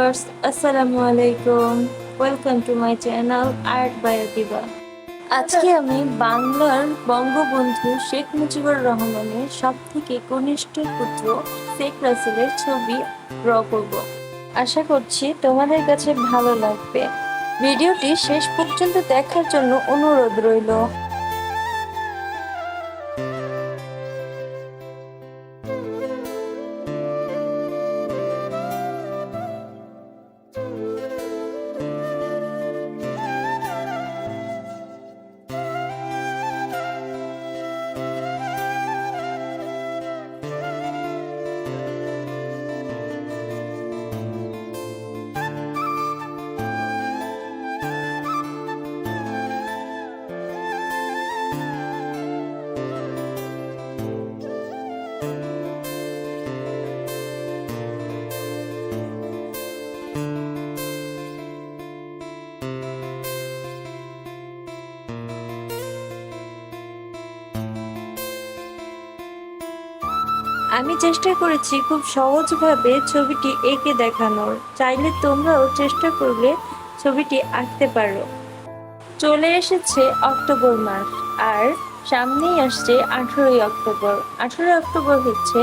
viewers, Assalamu alaikum. Welcome to my channel Art by Adiba. আজকে আমি বাংলার বঙ্গবন্ধু শেখ মুজিবুর রহমানের সবথেকে কনিষ্ঠ পুত্র শেখ রাসেলের ছবি ড্র করব। আশা করছি তোমাদের কাছে ভালো লাগবে। ভিডিওটি শেষ পর্যন্ত দেখার জন্য অনুরোধ রইল। আমি চেষ্টা করেছি খুব সহজভাবে ছবিটি এঁকে দেখানোর। চাইলে তোমরাও চেষ্টা করলে ছবিটি আঁকতে পারো। চলে এসেছে অক্টোবর মাস, আর সামনেই আসছে 18ই অক্টোবর। 18ই অক্টোবর হচ্ছে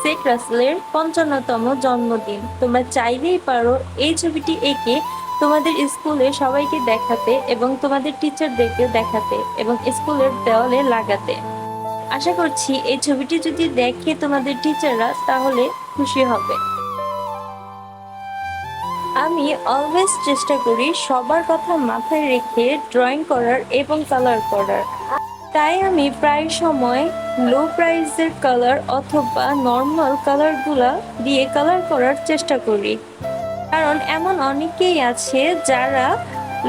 শেখ রাসেলের 55তম জন্মদিন। তোমরা চাইলেই পারো এই ছবিটি এঁকে তোমাদের স্কুলে সবাইকে দেখাতে এবং তোমাদের টিচারদেরকে দেখাতে এবং স্কুলের দেওয়ালে লাগাতে। আশা করছি এই ছবিটি যদি দেখে তোমাদের টিচাররা তাহলে খুশি হবে। আমি অলওয়েজ চেষ্টা করি সবার কথা মাথায় রেখে ড্রয়িং করার এবং কালার করার। তাই আমি প্রায় সময় লো প্রাইসের কালার অথবা নর্মাল কালারগুলা দিয়ে কালার করার চেষ্টা করি, কারণ এমন অনেকেই আছে যারা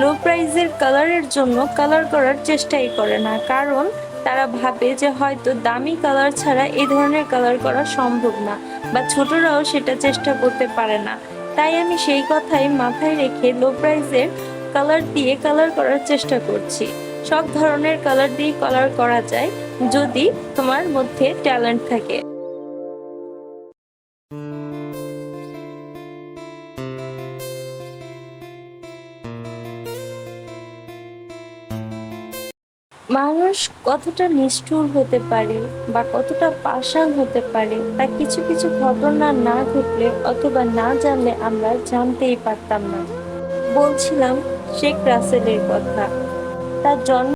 লো প্রাইসের কালারের জন্য কালার করার চেষ্টাই করে না, কারণ তারা ভাবে যে হয়তো দামি কালার ছাড়া এই ধরনের কালার করা সম্ভব না, বা ছোটরাও সেটা চেষ্টা করতে পারে না। তাই আমি সেই কথাই মাথায় রেখে লো প্রাইসের কালার দিয়ে কালার করার চেষ্টা করছি। সব ধরনের কালার দিয়ে কালার করা যায় যদি তোমার মধ্যে ট্যালেন্ট থাকে। মানুষ কতটা নিষ্ঠুর হতে পারে বা কতটা পাষাণ হতে পারে তা কিছু কিছু ঘটনা না ঘটলে অথবা না জানলে আমরা জানতেই পারতাম না। বলছিলাম শেখ রাসেলের কথা। তার জন্ম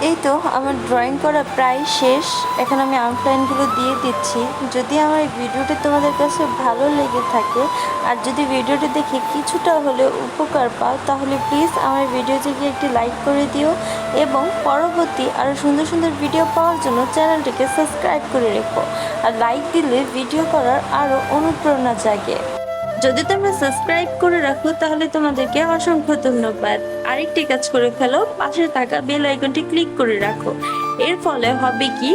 এই তো আমার ড্রয়িং করা প্রায় শেষ। এখন আমি আউটলাইনগুলো দিয়ে দিচ্ছি। যদি আমার এই ভিডিওটি তোমাদের কাছে ভালো লেগে থাকে আর যদি ভিডিওটি দেখে কিছুটা হলেও উপকার পাও, তাহলে প্লিজ আমার ভিডিওটিকে একটি লাইক করে দিও এবং পরবর্তী আরও সুন্দর সুন্দর ভিডিও পাওয়ার জন্য চ্যানেলটিকে সাবস্ক্রাইব করে রেখো। আর লাইক দিলে ভিডিও করার আরও অনুপ্রেরণা জাগে। যদি তোমরা সাবস্ক্রাইব করে রাখো তাহলে তোমাদেরকে অসংখ্য ধন্যবাদ। আরেকটি কাজ করে ফেলো, পাশে থাকা বেল আইকনটি ক্লিক করে রাখো। এর ফলে হবে কি,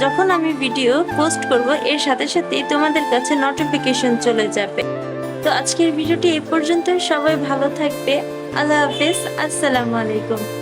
যখন আমি ভিডিও পোস্ট করব এর সাথে সাথেই তোমাদের কাছে নোটিফিকেশন চলে যাবে। তো আজকের ভিডিওটি এই পর্যন্ত। সবাই ভালো থাকবে। আল্লাহ হাফেজ। আসসালামু আলাইকুম।